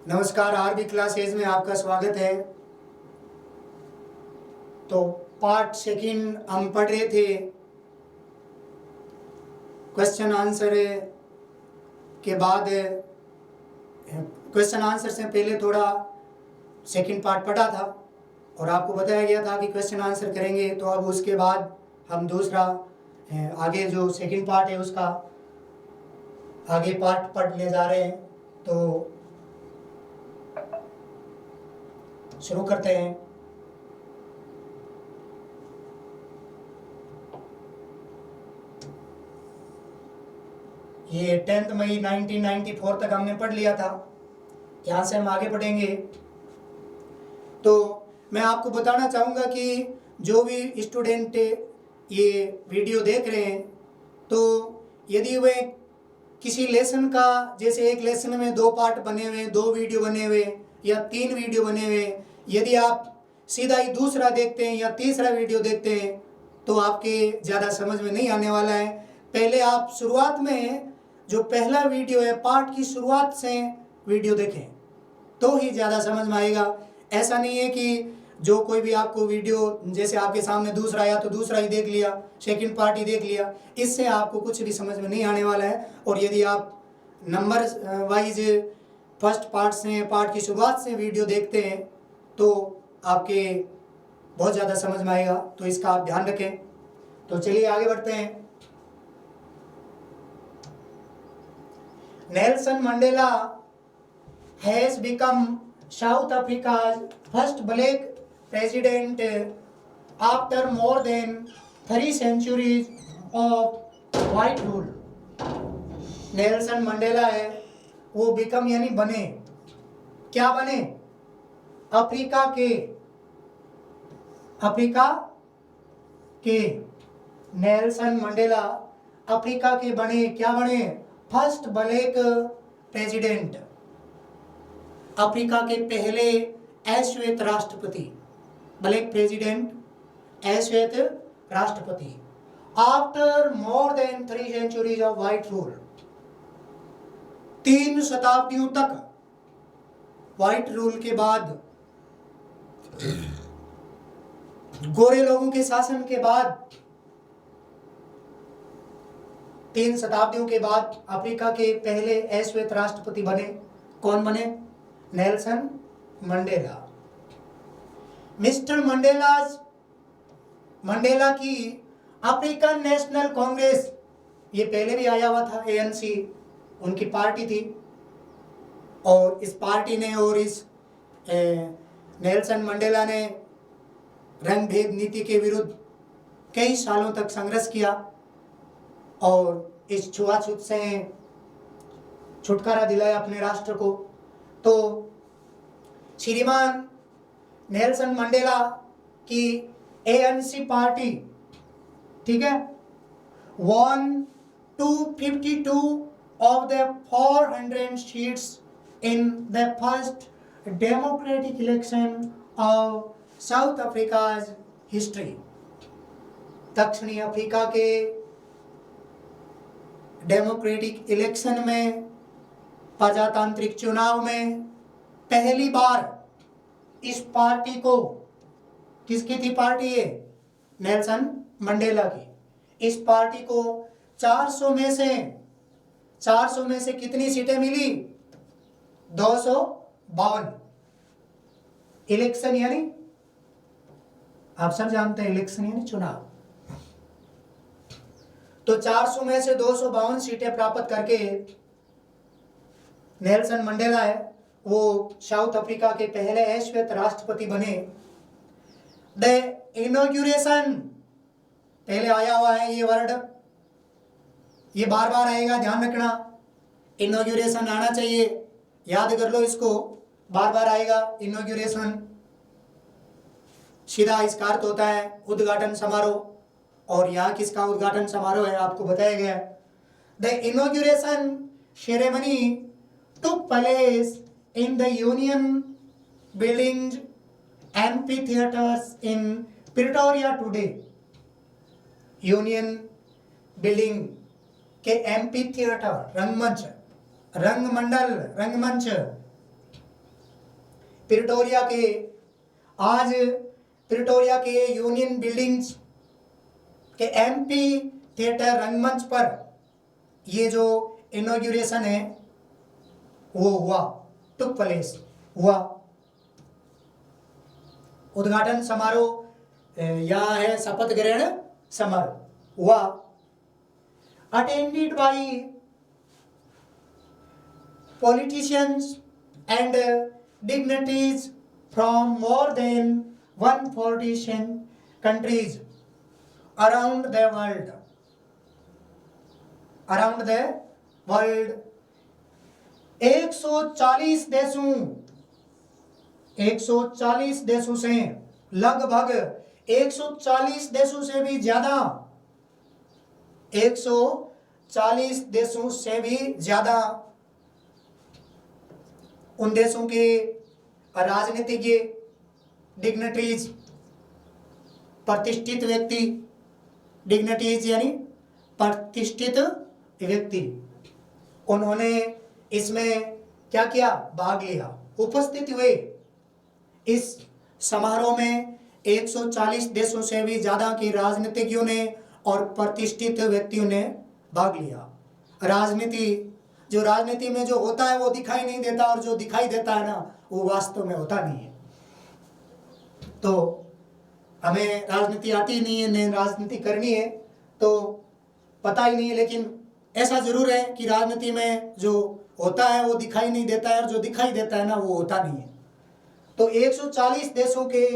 नमस्कार, RB classes में आपका स्वागत है। तो पार्ट सेकंड हम पढ़ रहे थे। क्वेश्चन आंसर के बाद क्वेश्चन आंसर से पहले थोड़ा सेकंड पार्ट पढ़ा था और आपको बताया गया था कि क्वेश्चन आंसर करेंगे। तो अब उसके बाद हम दूसरा आगे जो सेकंड पार्ट है उसका आगे पार्ट पढ़ने जा रहे हैं। तो शुरू करते हैं। ये 10 मई 1994 तक हमने पढ़ लिया था। यहाँ से हम आगे पढ़ेंगे। तो मैं आपको बताना चाहूँगा कि जो भी स्टूडेंट ये वीडियो देख रहे हैं, तो यदि वे किसी लेसन का, जैसे एक लेसन में 2 पार्ट बने हुए, 2 वीडियो बने हुए या 3 वीडियो बने हुए, यदि आप सीधा ही दूसरा देखते हैं या तीसरा वीडियो देखते हैं तो आपके ज़्यादा समझ में नहीं आने वाला है। पहले आप शुरुआत में जो पहला वीडियो है, पार्ट की शुरुआत से वीडियो देखें तो ही ज़्यादा समझ में आएगा। ऐसा नहीं है कि जो कोई भी आपको वीडियो, जैसे आपके सामने दूसरा आया तो दूसरा ही देख लिया, सेकंड पार्ट ही देख लिया, इससे आपको कुछ भी समझ में नहीं आने वाला है। और यदि आप नंबर वाइज फर्स्ट पार्ट से, पार्ट की शुरुआत से वीडियो देखते हैं तो आपके बहुत ज़्यादा समझ में आएगा। तो इसका आप ध्यान रखें। तो चलिए आगे बढ़ते हैं। Nelson Mandela has become South Africa's first black president after more than 3 centuries of white rule. Nelson Mandela है वो बिकम यानी बने, क्या बने? अफ्रीका के नेल्सन मंडेला अफ्रीका के बने, क्या बने? फर्स्ट ब्लैक प्रेसिडेंट, अफ्रीका के पहले अश्वेत राष्ट्रपति, ब्लैक प्रेसिडेंट, अश्वेत राष्ट्रपति। After more than 3 centuries of white rule, 3 शताब्दियों तक व्हाइट रूल के बाद, गोरे लोगों के शासन के बाद, 3 शताब्दियों के बाद अफ्रीका के पहले अश्वेत राष्ट्रपति बने। कौन बने? Nelson Mandela. मिस्टर मंडेला की अफ्रीकन नेशनल कांग्रेस, ये पहले भी आया हुआ था, ANC उनकी पार्टी थी। और इस पार्टी ने और इस नेल्सन मंडेला ने रंग भेद नीति के विरुद्ध कई सालों तक संघर्ष किया और इस छुआछूत से छुटकारा दिलाया अपने राष्ट्र को। तो श्रीमान नेल्सन मंडेला की ANC पार्टी, ठीक है, won 252 of the 400 seats in the first democratic election of South Africa's history. दक्षिणी अफ्रीका के डेमोक्रेटिक इलेक्शन में, प्रजातांत्रिक चुनाव में पहली बार इस पार्टी को, किसकी थी पार्टी ये? नेल्सन मंडेला की। इस पार्टी को 400 में से कितनी सीटें मिली? 252। इलेक्शन यानी आप सब जानते हैं, इलेक्शन यानी चुनाव। तो 400 में से 252 सीटें प्राप्त करके नेल्सन मंडेला है वो साउथ अफ्रीका के पहले अश्वेत राष्ट्रपति बने। द इनॉग्रेशन, पहले आया हुआ है ये वर्ड, ये बार बार आएगा, ध्यान रखना। इनॉग्रेशन आना चाहिए, याद कर लो इसको, बार बार आएगा इनॉग्रेशन। सीधा इसका अर्थ होता है उद्घाटन समारोह, और यहाँ किसका उद्घाटन समारोह है आपको बताया गया। The inauguration ceremony took place in the Union Buildings amphitheaters in Pretoria today. Union building के एम्फीथिएटर, रंगमंच, रंगमंडल, रंगमंच प्रिटोरिया के आज प्रिटोरिया के यूनियन बिल्डिंग्स के एम्पी थिएटर रंगमंच पर ये जो इनॉग्रेशन है वो हुआ, टुक प्लेस हुआ। उद्घाटन समारोह या है शपथ ग्रहण समारोह हुआ। Attended by politicians and dignitaries from more than 140 countries around the world. Around the world 140 देशों से, लगभग 140 देशों से भी ज्यादा, 140 देशों से भी ज्यादा उन देशों के राजनीतिज्ञ, डिग्निटरीज, प्रतिष्ठित व्यक्ति, डिग्निटरीज यानी प्रतिष्ठित व्यक्ति, उन्होंने इसमें क्या किया? भाग लिया, उपस्थित हुए। इस समारोह में 140 देशों से भी ज्यादा के राजनीतिज्ञों ने और प्रतिष्ठित व्यक्तियों ने भाग लिया। जो राजनीति में जो होता है वो दिखाई नहीं देता, और जो दिखाई देता है ना वो वास्तव में होता नहीं है। तो हमें राजनीति आती नहीं है, नहीं राजनीति करनी है तो पता ही नहीं है, लेकिन ऐसा जरूर है कि राजनीति में जो होता है वो दिखाई नहीं देता है, और जो दिखाई देता है ना वो होता नहीं है। तो 140 देशों के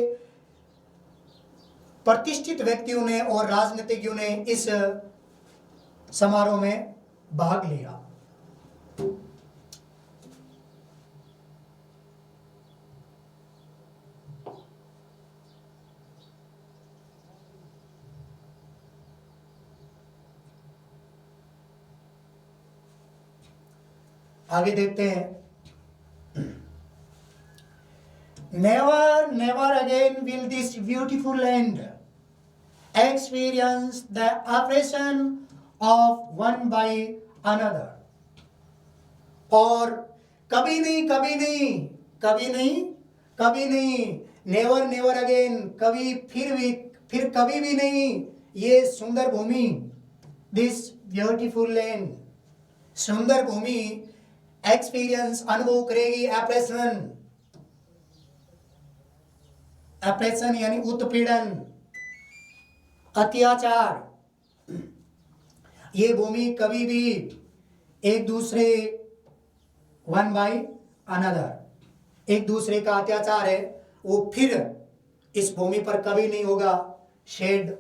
प्रतिष्ठित व्यक्तियों ने और राजनीतिज्ञों ने इस समारोह में भाग लिया। आगे देखते हैं। Never again will this beautiful land experience the oppression of one by another. और कभी नहीं, never again, फिर कभी भी नहीं, ये सुंदर भूमि, this beautiful land, सुंदर भूमि एक्सपीरियंस, अनुभव करेगी ऑपरेशन यानी उत्पीड़न, अत्याचार। ये भूमि कभी भी एक दूसरे वन बाय अनदर, एक दूसरे का अत्याचार है वो फिर इस भूमि पर कभी नहीं होगा। Said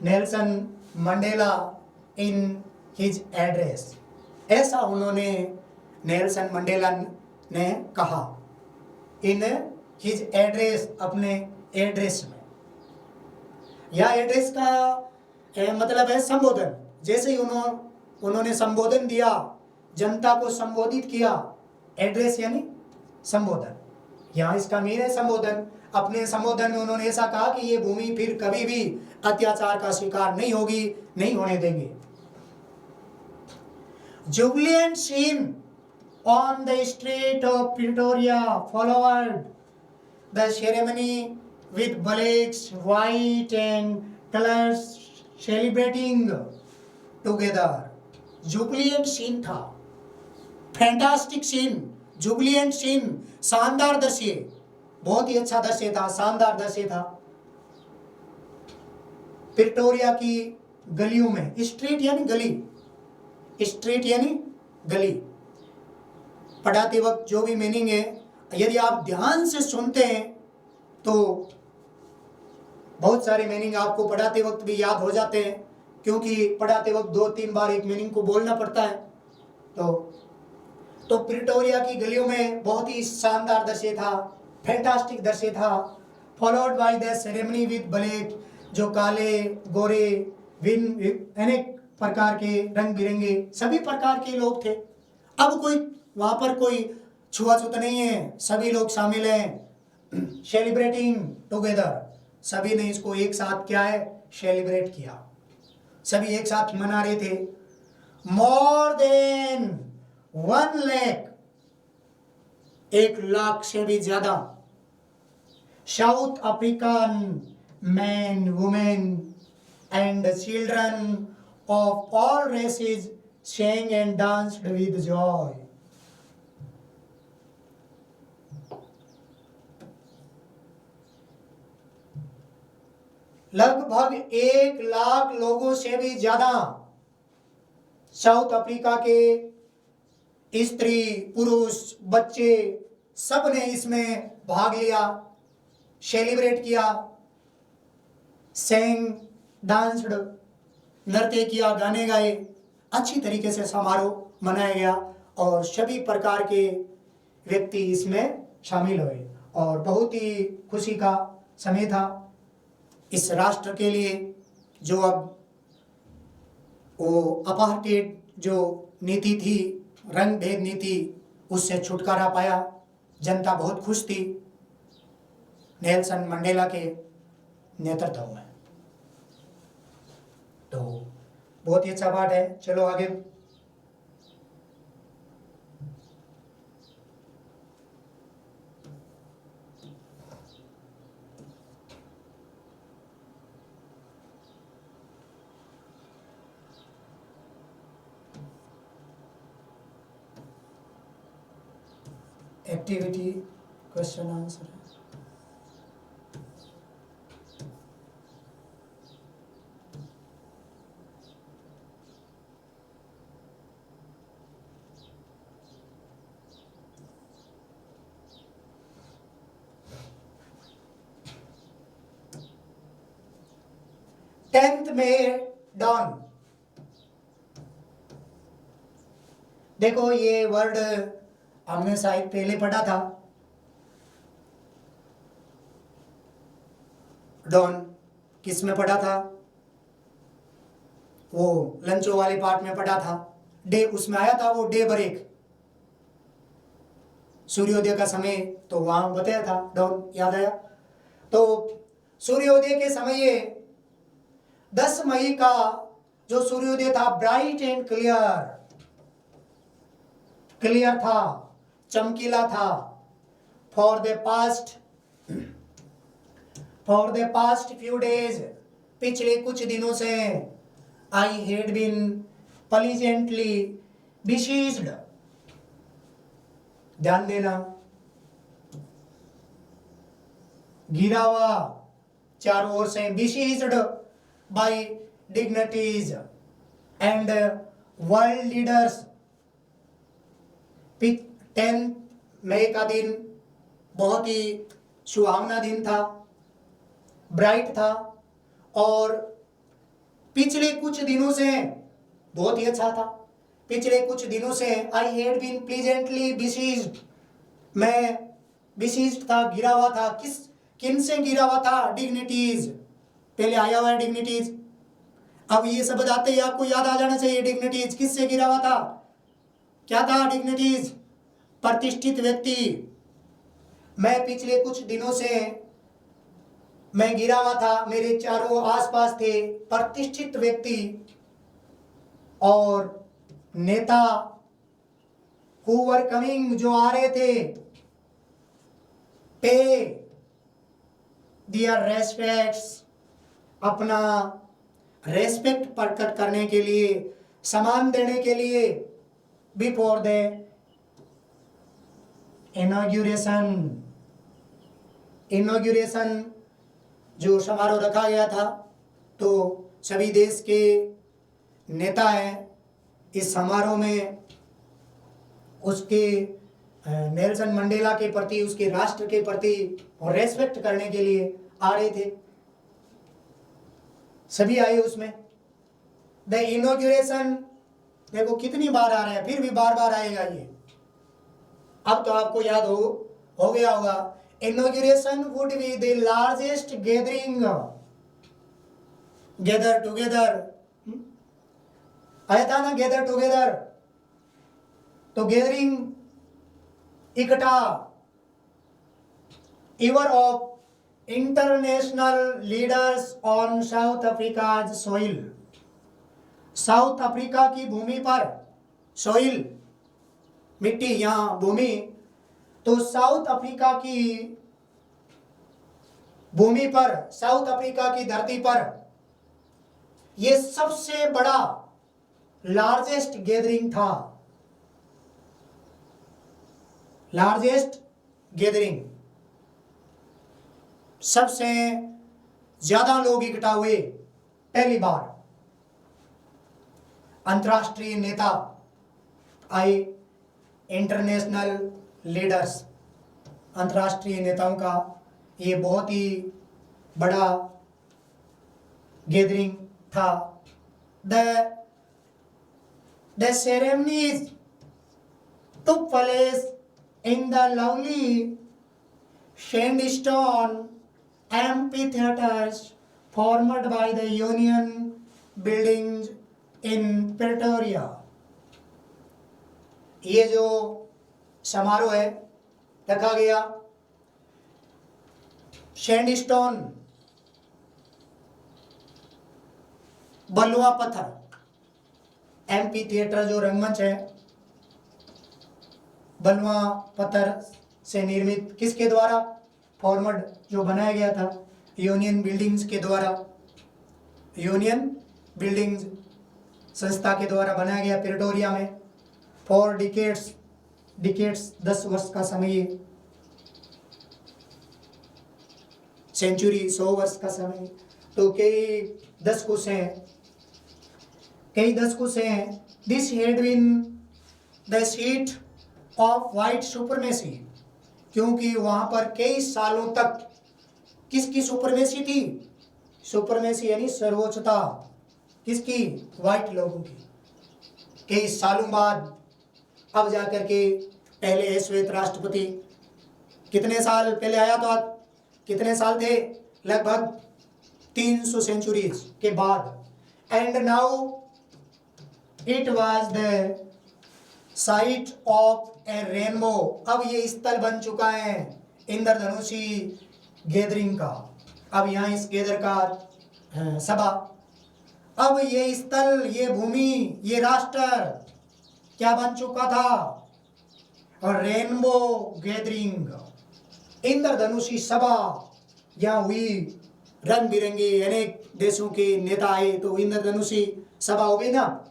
Nelson Mandela in his address, ऐसा उन्होंने नेल्सन मंडेला ने कहा इन हिज एड्रेस, अपने एड्रेस में। यह एड्रेस का मतलब है संबोधन। जैसे ही उन्होंने संबोधन दिया, जनता को संबोधित किया, एड्रेस यानी संबोधन, यहाँ इसका मीन है संबोधन। अपने संबोधन में उन्होंने ऐसा कहा कि ये भूमि फिर कभी भी अत्याचार का शिकार नहीं होगी, नहीं होने देंगे। Jubilant scene on the street of Pretoria followed the ceremony with blacks, white and colors celebrating together. Jubilant scene था, फैंटास्टिक सीन, जुबिलियंट सीन, शानदार दृश्य, बहुत ही अच्छा दृश्य था, शानदार दृश्य था। प्रिटोरिया की गलियों में, स्ट्रीट यानी गली, स्ट्रीट यानी गली, पढ़ाते वक्त जो भी मीनिंग है, यदि आप ध्यान से सुनते हैं तो बहुत सारे मीनिंग आपको पढ़ाते वक्त भी याद हो जाते हैं, क्योंकि पढ़ाते वक्त 2-3 बार एक मीनिंग को बोलना पड़ता है। तो प्रिटोरिया की गलियों में बहुत ही शानदार दृश्य था, फैंटास्टिक दृश्य था। Followed by the ceremony with black, जो काले, गोरे, अनेक प्रकार के, रंग बिरंगे सभी प्रकार के लोग थे। अब वहां पर कोई छुआछूत नहीं है, सभी लोग शामिल हैं। सेलिब्रेटिंग टुगेदर, सभी ने इसको एक साथ क्या है, सेलिब्रेट किया, सभी एक साथ मना रहे थे। मोर देन 1 लाख, 1 लाख से भी ज्यादा south African men, women, and children of all races sang and danced with joy. लगभग 1 लाख लोगों से भी ज्यादा साउथ अफ्रीका के स्त्री, पुरुष, बच्चे सब ने इसमें भाग लिया, सेलिब्रेट किया, सेंग, डांस्ड, नृत्य किया, गाने गाए, अच्छी तरीके से समारोह मनाया गया और सभी प्रकार के व्यक्ति इसमें शामिल हुए और बहुत ही खुशी का समय था इस राष्ट्र के लिए, जो अब वो अपार्टेड जो नीति थी, रंग भेद नीति, उससे छुटकारा पाया। जनता बहुत खुश थी नेल्सन मंडेला के नेतृत्व में। तो बहुत ही अच्छा पाठ है। चलो आगे। एक्टिविटी क्वेश्चन आंसर है। टेंथ में डॉन, देखो ये वर्ड हमने शायद पहले पढ़ा था। डॉन किस में पढ़ा था? वो लंचो वाले पार्ट में पढ़ा था। डे उसमें आया था, वो डे ब्रेक, सूर्योदय का समय, तो वहां बताया था डॉन, याद आया? तो सूर्योदय के समय 10 मई का जो सूर्योदय था ब्राइट एंड क्लियर था, चमकीला था। For the past few days, पिछले कुछ दिनों से, I had been pleasantly besieged, ध्यान देना, घिरा हुआ चारों ओर से, besieged by dignities and world leaders. 10 मई का दिन बहुत ही सुहावना दिन था, ब्राइट था और पिछले कुछ दिनों से बहुत ही अच्छा था। पिछले कुछ दिनों से I had been pleasantly besieged, मैं बिसीज्ड था, घिरा हुआ था। किन से घिरा हुआ था? डिग्निटीज, पहले आया हुआ है डिग्निटीज। अब ये शब्द आते ही आपको याद आ जाना चाहिए। डिग्निटीज किससे घिरा हुआ था? क्या था डिग्निटीज? प्रतिष्ठित व्यक्ति। मैं पिछले कुछ दिनों से मैं घिरा हुआ था, मेरे चारों आसपास थे प्रतिष्ठित व्यक्ति और नेता who were coming, जो आ रहे थे, पे their respects, अपना रेस्पेक्ट प्रकट करने के लिए, सम्मान देने के लिए, बिफोर द इनॉग्रेशन जो समारोह रखा गया था। तो सभी देश के नेता हैं इस समारोह में उसके नेल्सन मंडेला के प्रति, उसके राष्ट्र के प्रति और रेस्पेक्ट करने के लिए आ रहे थे। सभी आए उसमें। द इनॉग्रेशन देखो कितनी बार आ रहा है, फिर भी बार बार आएगा ये। अब तो आपको याद हो गया होगा। Inauguration would be the largest gathering, gather together, आया था ना गैदर टुगेदर, तो गैदरिंग, इकट्ठा, ever of international leaders on South Africa's soil, South Africa की भूमि पर, सोइल मिट्टी, यहाँ भूमि, तो साउथ अफ्रीका की भूमि पर, साउथ अफ्रीका की धरती पर यह सबसे बड़ा लार्जेस्ट गैदरिंग था, लार्जेस्ट गैदरिंग, सबसे ज्यादा लोग इकट्ठा हुए पहली बार। अंतर्राष्ट्रीय नेता आए, इंटरनेशनल लीडर्स, अंतर्राष्ट्रीय नेताओं का ये बहुत ही बड़ा गैदरिंग था। The ceremonies took place in the lovely sandstone amphitheaters formed by the Union buildings in Pretoria। ये जो समारोह है रखा गया सैंडस्टोन, बलुआ पत्थर, एम्पी थिएटर जो रंगमंच है बलुआ पत्थर से निर्मित, किसके द्वारा? फॉर्मड, जो बनाया गया था यूनियन बिल्डिंग्स के द्वारा, यूनियन बिल्डिंग्स संस्था के द्वारा बनाया गया प्रिटोरिया में। 4 डिकेड्स, 10 वर्ष का समय, सेंचुरी 100 वर्ष का समय, तो कई दशकों से this had been the seat of white supremacy, क्योंकि वहां पर कई सालों तक किसकी सुपरमेसी थी? सुपरमेसी यानी सर्वोच्चता, किसकी? वाइट लोगों की। कई सालों बाद अब जाकर के पहले श्वेत राष्ट्रपति कितने साल पहले आया था? कितने साल थे? लगभग 300 सेंचुरीज के बाद। And now it was the site of A rainbow. अब ये स्थल बन चुका है इंद्रधनुषी गैदरिंग का। अब यहाँ इस गैदर का सभा, अब ये स्थल, ये भूमि, ये राष्ट्र क्या बन चुका था? और रेनबो गैदरिंग, इंद्रधनुषी सभा यहाँ हुई। रंग बिरंगे अनेक देशों के नेता आए, तो इंद्रधनुषी सभा हो गई ना,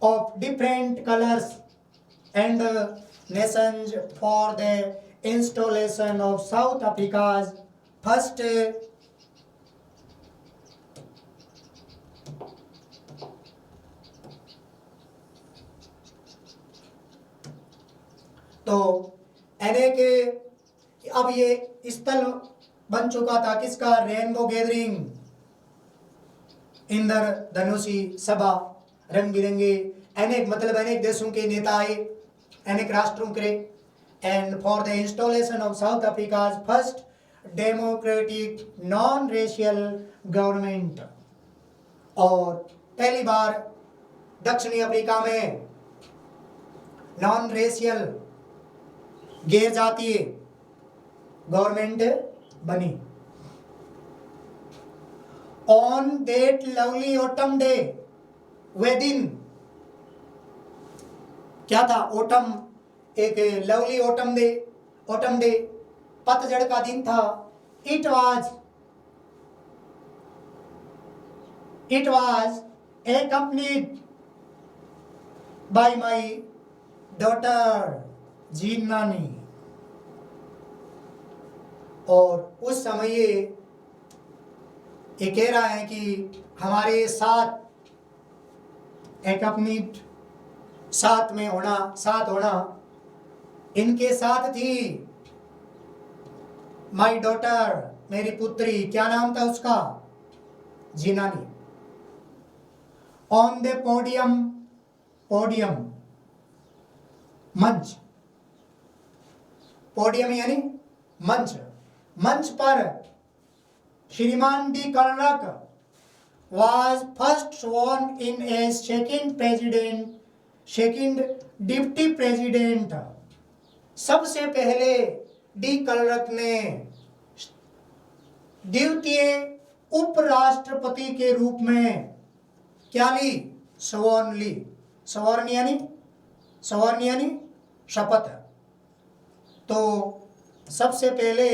of different colours and Nations for the installation of south Africa's first तो अनेक, अब ये स्थल बन चुका था किसका? रेनबो गैदरिंग, इंद्रधनुषी सभा, रंग बिरंगे अनेक, मतलब अनेक देशों के नेता आए, अनेक राष्ट्रों के, and for the installation of south Africa's first democratic non racial government. और पहली बार दक्षिणी अफ्रीका में नॉन रेशियल, गैर जातीय गवर्नमेंट बनी। On that lovely autumn day, वे दिन क्या था? ऑटम, एक लवली ऑटम डे, पतझड़ का दिन था। It was accompanied by my daughter जीनानी। और उस समय ये कह रहा है कि हमारे साथ accompanied, साथ होना इनके साथ थी माई डॉटर, मेरी पुत्री। क्या नाम था उसका? जीनानी। ऑन द पोडियम, मंच, पोडियम यानी मंच पर श्रीमान de Klerk was first sworn in as second deputy president. सबसे पहले डी कलरक ने द्वितीय उपराष्ट्रपति के रूप में क्या ली? स्वर्ण ली। स्वर्ण यानी शपथ। तो सबसे पहले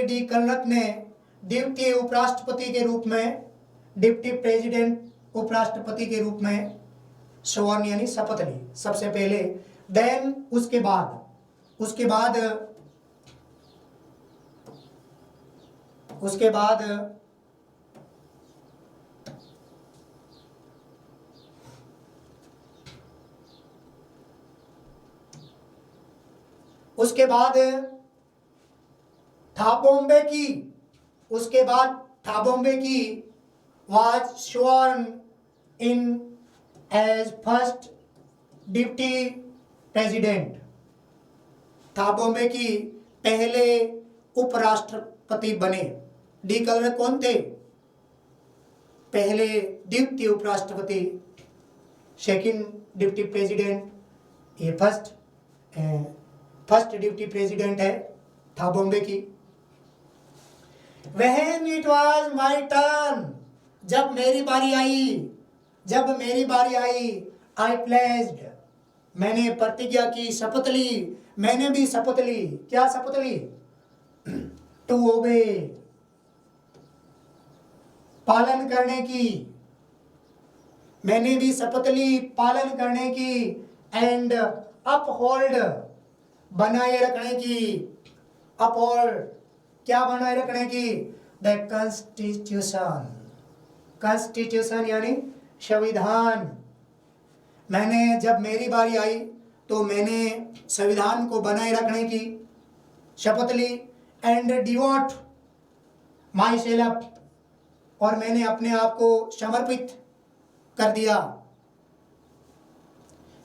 डी कलरक ने द्वितीय उपराष्ट्रपति के रूप में, डिप्टी प्रेसिडेंट उपराष्ट्रपति के रूप में सवर्ण यानी शपथ ली सबसे पहले। देन उसके बाद थाबोम्बे की was sworn in as first deputy president। थाबोम्बे की पहले उपराष्ट्रपति बने। डी कलरक कौन थे? पहले द्वितीय उपराष्ट्रपति, सेकंड डिप्टी प्रेसिडेंट, ये फर्स्ट डिप्टी प्रेसिडेंट है थाबोम्बे की। When it was my turn, जब मेरी बारी आई, I pledged, मैंने प्रतिज्ञा की, शपथ ली, मैंने भी शपथ ली। क्या शपथ ली? To obey, पालन करने की। मैंने भी शपथ ली पालन करने की। एंड अपहोल्ड, बनाए रखने की। अपहोल्ड, क्या बनाए रखने की? द कॉन्स्टिट्यूशन यानी संविधान। जब मेरी बारी आई तो मैंने संविधान को बनाए रखने की शपथ ली। एंड डिवोट माई सेल्फ, और मैंने अपने आप को समर्पित कर दिया।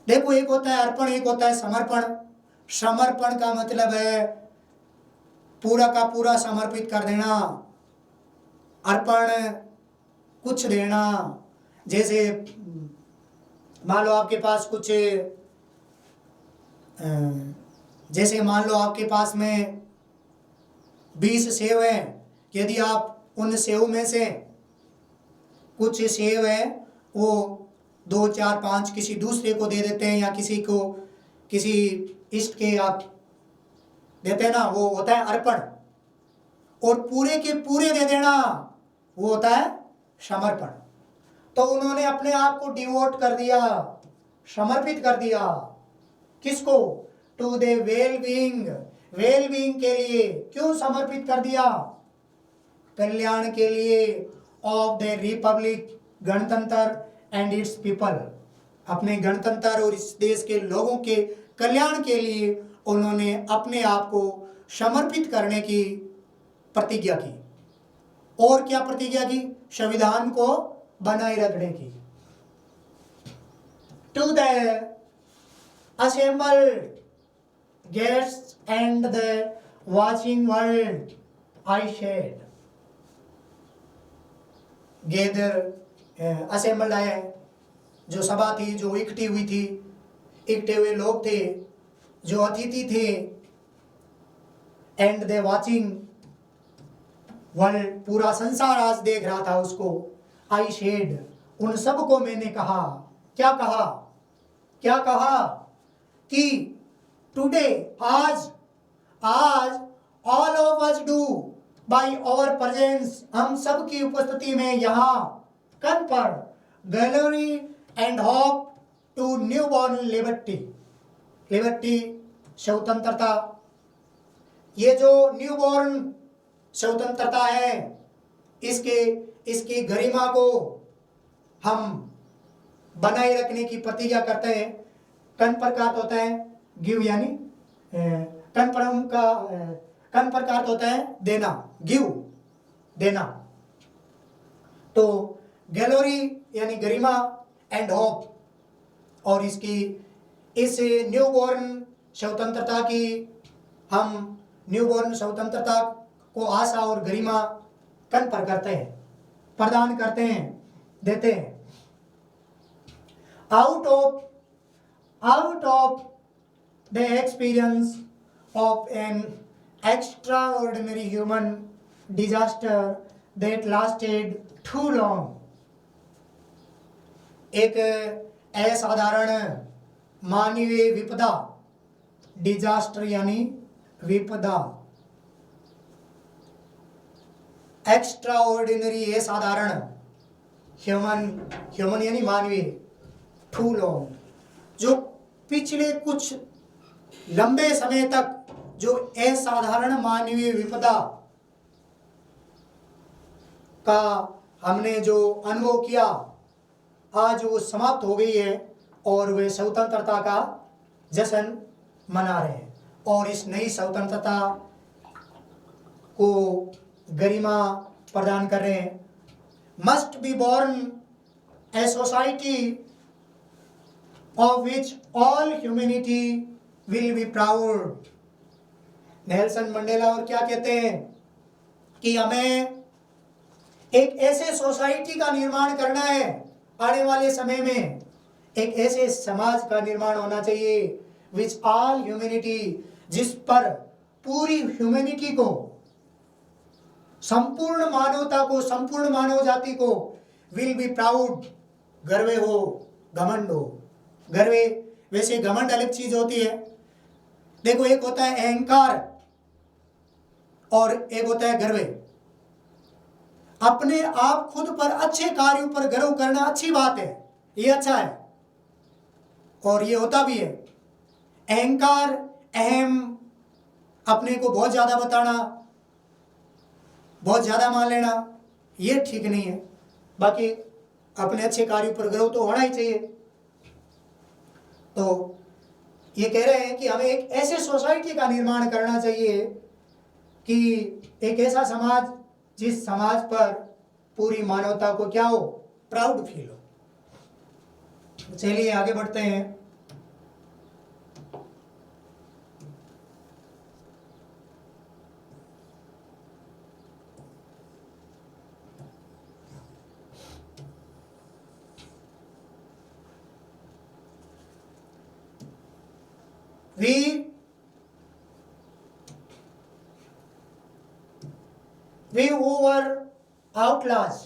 देखो, एक होता है अर्पण, एक होता है समर्पण। समर्पण का मतलब है पूरा का पूरा समर्पित कर देना। अर्पण कुछ देना। जैसे मान लो आपके पास में 20 सेव हैं। यदि आप उन सेव में से कुछ सेव है वो 2, 4, 5 किसी दूसरे को दे देते हैं, या किसी इष्ट के आप देते हैं ना, वो होता है अर्पण। और पूरे के पूरे दे देना वो होता है समर्पण। तो उन्होंने अपने आप को डिवोट कर दिया, समर्पित कर दिया। किसको? टू द वेल बीइंग के लिए। क्यों समर्पित कर दिया? कल्याण के लिए। ऑफ द रिपब्लिक, गणतंत्र एंड इट्स पीपल, अपने गणतंत्र और इस देश के लोगों के कल्याण के लिए उन्होंने अपने आप को समर्पित करने की प्रतिज्ञा की। और क्या प्रतिज्ञा की? संविधान को बनाए रखने की। To the assembled guests and the watching world I said, gather, assembled है जो सभा थी, जो इकट्ठी हुई थी, इकट्ठे हुए लोग थे, जो अतिथि थे। एंड द वाचिंग वर्ल्ड, पूरा संसार आज देख रहा था उसको। आई शेड, उन सबको मैंने कहा। क्या कहा? कि टुडे, आज all of us do by our presence, हम सब की उपस्थिति में यहाँ confer glory and hope to newborn liberty, स्वतंत्रता। ये जो न्यूबॉर्न स्वतंत्रता है, इसकी गरिमा को हम बनाए रखने की प्रतिज्ञा करते हैं। कन्फर का अर्थ होता है गिव, यानी कन्फर्म का कन्फर का अर्थ होता है देना, गिव देना। तो ग्लोरी यानी गरिमा, एंड होप, और इस न्यूबॉर्न स्वतंत्रता की, हम न्यूबॉर्न स्वतंत्रता को आशा और गरिमा कन्फर करते हैं, प्रदान करते हैं, देते हैं। out of the experience of an extraordinary human disaster that lasted too long, एक असाधारण मानवीय विपदा डिजास्टर यानी विपदा, एक्स्ट्रा ऑर्डिनरी असाधारण, ह्यूमन यानी मानवीय, टू लॉन्ग जो पिछले कुछ लंबे समय तक जो असाधारण मानवीय विपदा का हमने जो अनुभव किया, आज वो समाप्त हो गई है और वे स्वतंत्रता का जश्न मना रहे हैं और इस नई स्वतंत्रता को गरिमा प्रदान कर रहे हैं। Must be born a society of which all humanity will be proud। Nelson Mandela और क्या कहते हैं कि हमें एक ऐसे सोसाइटी का निर्माण करना है, आने वाले समय में एक ऐसे समाज का निर्माण होना चाहिए which all humanity, जिस पर पूरी ह्यूमैनिटी को, संपूर्ण मानवता को, संपूर्ण मानव जाति को will be proud, गर्व हो, घमंड हो। गर्वे वैसे घमंड अलग चीज होती है। देखो, एक होता है अहंकार और एक होता है गर्वे। अपने आप खुद पर अच्छे कार्यों पर गर्व करना अच्छी बात है, ये अच्छा है और ये होता भी है। अहंकार, अहम, अपने को बहुत ज्यादा बताना, बहुत ज्यादा मान लेना, ये ठीक नहीं है। बाकी अपने अच्छे कार्यों पर गर्व तो होना ही चाहिए। तो ये कह रहे हैं कि हमें एक ऐसे सोसाइटी का निर्माण करना चाहिए कि एक ऐसा समाज जिस समाज पर पूरी मानवता को क्या हो, प्राउड फील हो। चलिए आगे बढ़ते हैं। We who were outlaws,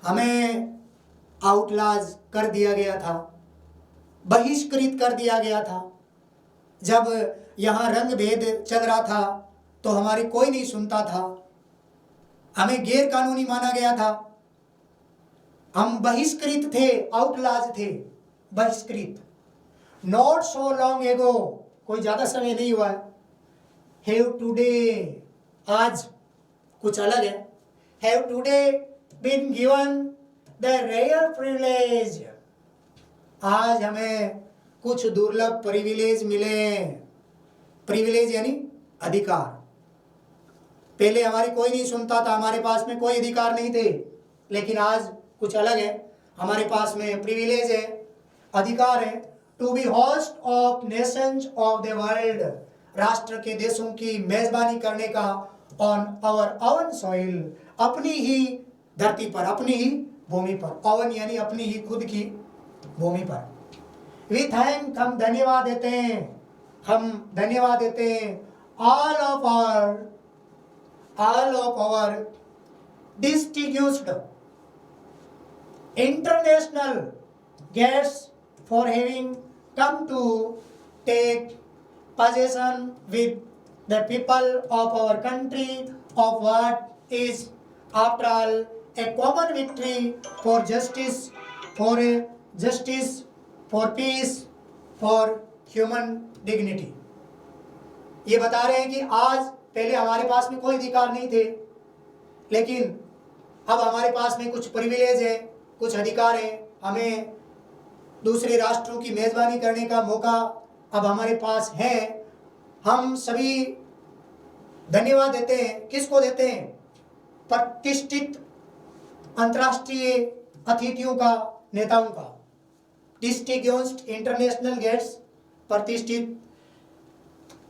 हमें आउटलाज कर दिया गया था, बहिष्कृत कर दिया गया था। जब यहाँ रंग भेद चल रहा था तो हमारी कोई नहीं सुनता था, हमें गैर कानूनी माना गया था, हम बहिष्कृत थे, आउटलाज थे, बहिष्कृत। नॉट सो लॉन्ग एगो, कोई ज्यादा समय नहीं हुआ है। हैव टुडे, आज कुछ अलग है। Have today been given the rare privilege, आज हमें कुछ दुर्लभ प्रिविलेज मिले। प्रिविलेज यानी अधिकार। पहले हमारी कोई नहीं सुनता था, हमारे पास में कोई अधिकार नहीं थे, लेकिन आज कुछ अलग है, हमारे पास में प्रिविलेज है, अधिकार है। To be host of nations of the world, राष्ट्र के देशों की मेजबानी करने का, ऑन आवर ओवन सॉइल, अपनी ही धरती पर, अपनी ही भूमि पर। ओवन यानी अपनी ही खुद की भूमि पर। वी थैंक, हम धन्यवाद देते हैं, हम धन्यवाद देते हैं। All of our distinguished international guests for having come to take possession with the people of our country of what is after all a common victory for justice, for peace, for human dignity। ये बता रहे हैं कि आज, पहले हमारे पास में कोई अधिकार नहीं थे, लेकिन अब हमारे पास में कुछ प्रिविलेज है, कुछ अधिकार है। हमें दूसरे राष्ट्रों की मेजबानी करने का मौका अब हमारे पास है। हम सभी धन्यवाद देते हैं। किसको देते हैं? प्रतिष्ठित अंतर्राष्ट्रीय अतिथियों का, नेताओं का। डिस्टिंग्विश्ड इंटरनेशनल गेस्ट्स, प्रतिष्ठित,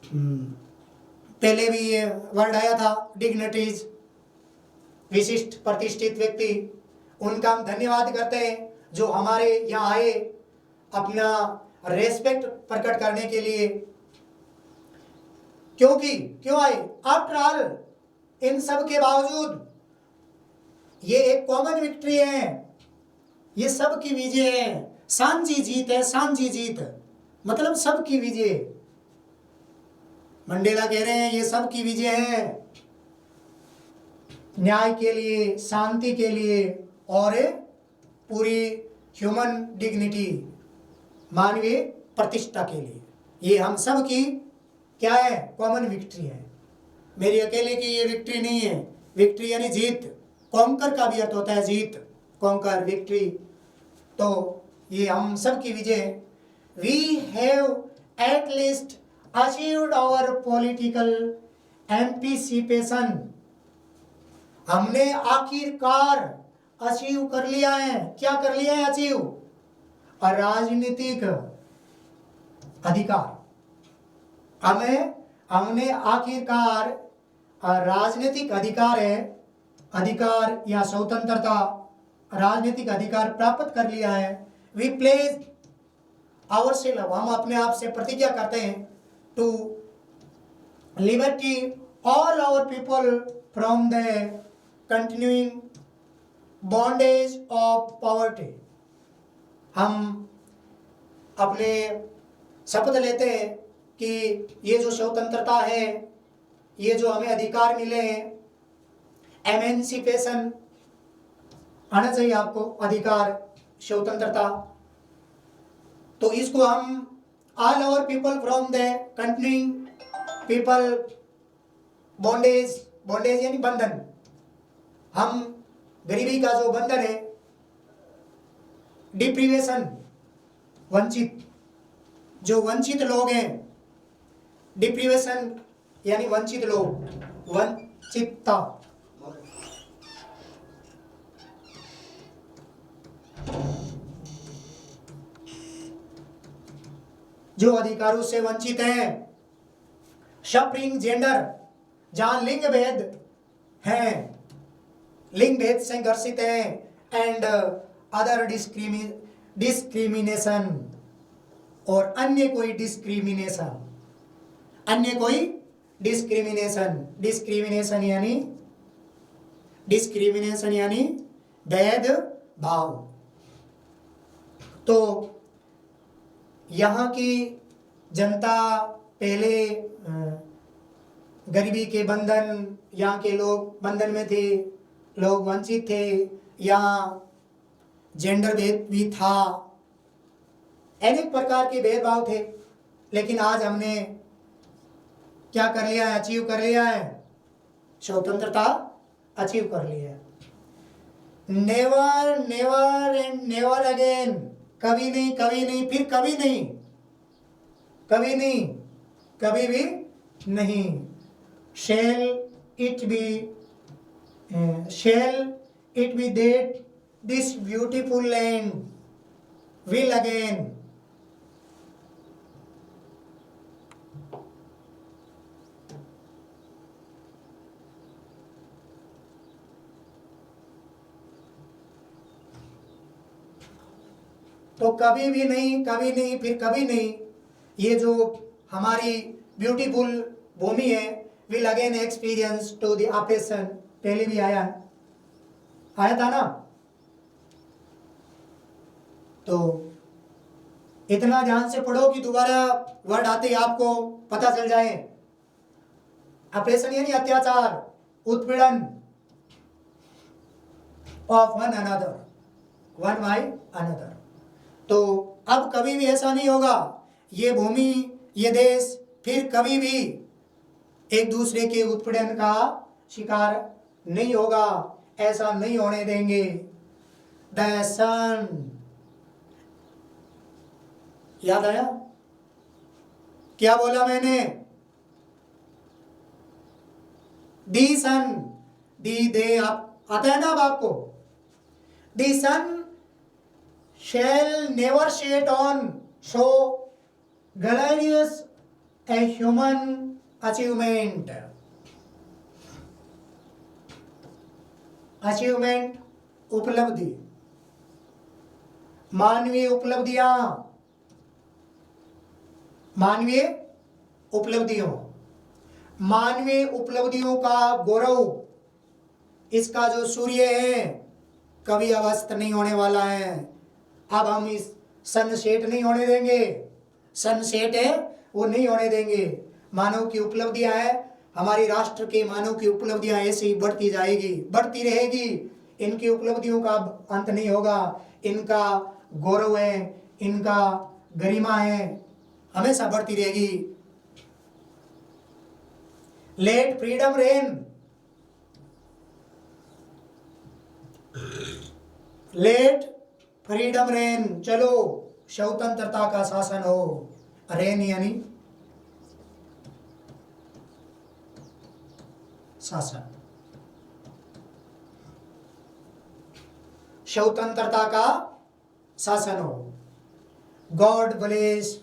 पहले भी ये वर्ड आया था, डिग्निटीज, विशिष्ट प्रतिष्ठित व्यक्ति, उनका हम धन्यवाद करते हैं जो हमारे यहाँ आए अपना रेस्पेक्ट प्रकट करने के लिए। क्यों आए? आफ्टर ऑल, इन सब के बावजूद ये एक कॉमन विक्ट्री है, ये सब की विजय है, सांझी जीत है, सांझी जीत। मतलब सबकी विजय। मंडेला कह रहे हैं ये सबकी विजय है, न्याय के लिए, शांति के लिए और पूरी ह्यूमन डिग्निटी, मानवीय प्रतिष्ठा के लिए। ये हम सब की क्या है? कॉमन विक्ट्री है। मेरी अकेले की ये विक्ट्री नहीं है। विक्ट्री यानी जीत, कॉन्कर का भी अर्थ होता है जीत, कॉन्कर, विक्ट्री। तो ये हम सब की विजय। We have at least achieved our political emancipation. हमने आखिरकार अचीव कर लिया है। क्या कर लिया है? अचीव, राजनीतिक अधिकार। हमने आखिरकार राजनीतिक अधिकार है, अधिकार या स्वतंत्रता, राजनीतिक अधिकार प्राप्त कर लिया है। वी प्लेज आवर सेल्फ, हम अपने आप से प्रतिज्ञा करते हैं, to liberty all our people from the continuing bondage of poverty. हम अपने शपथ लेते हैं कि ये जो स्वतंत्रता है, ये जो हमें अधिकार मिले हैं, एमेंसिपेशन आना चाहिए आपको, अधिकार, स्वतंत्रता, तो इसको हम all over people from the continuing people bondage, bondage यानी बंधन, हम गरीबी का जो बंधन है, डिप्रीवेशन, वंचित, जो वंचित लोग हैं, डिप्रीवेशन यानी वंचित लोग, वंचितता, जो अधिकारों से वंचित हैं। सफरिंग जेंडर, जहां लिंग भेद है, लिंग भेद से ग्रसित है, एंड अदर डिस्क्रिमिनेशन, और अन्य कोई डिस्क्रिमिनेशन, अन्य कोई डिस्क्रिमिनेशन, डिस्क्रिमिनेशन यानी भेद भाव। तो यहाँ की जनता पहले गरीबी के बंधन, यहाँ के लोग बंधन में थे, लोग वंचित थे, यहाँ जेंडर भेद भी था, अनेक प्रकार के भेदभाव थे। लेकिन आज हमने क्या कर लिया है? अचीव कर लिया है, स्वतंत्रता अचीव कर लिया है। Never never and never again, कभी नहीं, कभी नहीं, फिर कभी नहीं, कभी नहीं, कभी भी नहीं। shall it be that this beautiful land will again तो कभी भी नहीं, कभी नहीं, फिर कभी नहीं, ये जो हमारी ब्यूटीफुल भूमि है, will again experience to the oppression, पहले भी आया है, आया था ना। तो इतना ध्यान से पढ़ो कि दोबारा वर्ड आते ही आपको पता चल जाए। ऑपरेशन यानी अत्याचार, उत्पीड़न, of one another, one by another. तो अब कभी भी ऐसा नहीं होगा, ये भूमि, ये देश फिर कभी भी एक दूसरे के उत्पीड़न का शिकार नहीं होगा, ऐसा नहीं होने देंगे। द सन, याद आया क्या बोला मैंने? दी सन, दी दे, आप आता है ना अब आपको? दी सन shall never set on so glorious a human achievement. Achievement, उपलब्धि, मानवीय उपलब्धियां, मानवीय उपलब्धियों, मानवीय उपलब्धियों का गौरव, इसका जो सूर्य है कभी अस्त नहीं होने वाला है। अब हम इस सनसेट नहीं होने देंगे, सनसेट है वो नहीं होने देंगे। मानव की उपलब्धियां हैं, हमारी राष्ट्र के मानव की उपलब्धियां ऐसे ही बढ़ती जाएगी, बढ़ती रहेगी। इनकी उपलब्धियों का अब अंत नहीं होगा। इनका गौरव है, इनका गरिमा है, हमेशा बढ़ती रहेगी। Let freedom reign, let freedom reign, चलो स्वतंत्रता का शासन हो। रेन यानी शासन, स्वतंत्रता का शासन हो। गॉड ब्लेस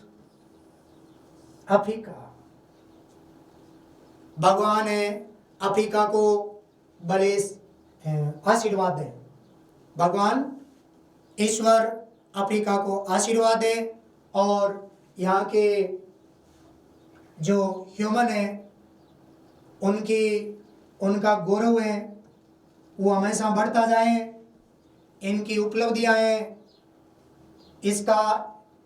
अफ्रीका, भगवान है अफ्रीका को ब्लेस आशीर्वाद दें, भगवान ईश्वर अफ्रीका को आशीर्वाद दे और यहाँ के जो ह्यूमन है उनका गौरव है वो हमेशा बढ़ता जाए। इनकी उपलब्धियां हैं,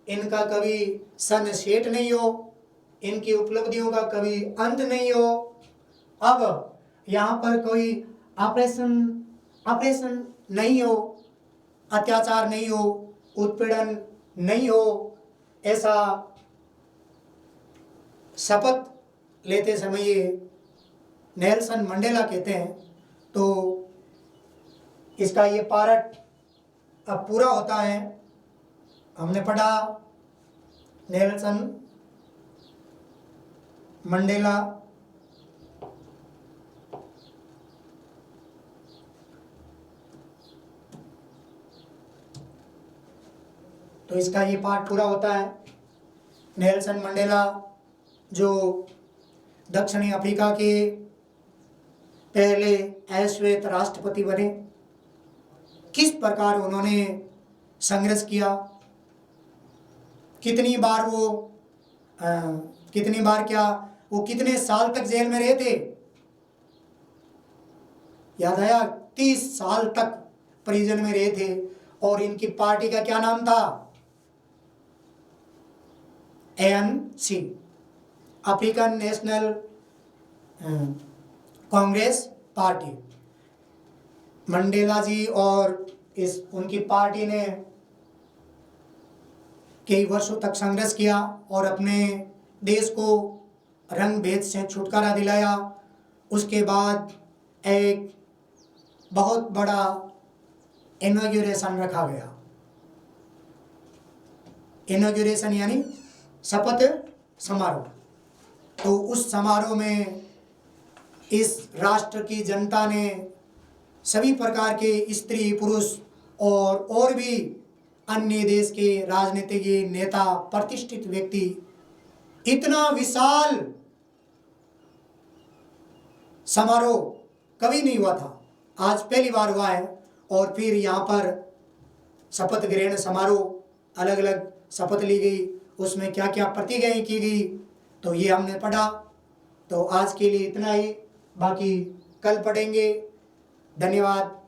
इनका कभी सनसेट नहीं हो, इनकी उपलब्धियों का कभी अंत नहीं हो। अब यहाँ पर कोई ऑपरेशन नहीं हो, अत्याचार नहीं हो, उत्पीड़न नहीं हो, ऐसा शपथ लेते समय नेल्सन मंडेला कहते हैं। तो इसका ये पार्ट अब पूरा होता है। हमने पढ़ा नेल्सन मंडेला तो इसका ये पार्ट पूरा होता है। नेल्सन मंडेला जो दक्षिणी अफ्रीका के पहले अश्वेत राष्ट्रपति बने, किस प्रकार उन्होंने संघर्ष किया, कितनी बार कितने साल तक जेल में रहे थे, याद आया? 30 साल तक प्रिजन में रहे थे। और इनकी पार्टी का क्या नाम था? ANC, African National Congress party. Mandela ji और उनकी पार्टी ने कई वर्षों तक संघर्ष किया और अपने देश को रंग भेद से छुटकारा दिलाया। उसके बाद एक बहुत बड़ा इनॉग्रेशन रखा गया। इनॉग्रेशन यानी शपथ समारोह। तो उस समारोह में इस राष्ट्र की जनता ने सभी प्रकार के स्त्री पुरुष और भी अन्य देश के राजनीतिक नेता, प्रतिष्ठित व्यक्ति, इतना विशाल समारोह कभी नहीं हुआ था, आज पहली बार हुआ है। और फिर यहाँ पर शपथ ग्रहण समारोह, अलग अलग शपथ ली गई, उसमें क्या क्या प्रतिज्ञाएं की गई, तो ये हमने पढ़ा। तो आज के लिए इतना ही, बाकी कल पढ़ेंगे। धन्यवाद।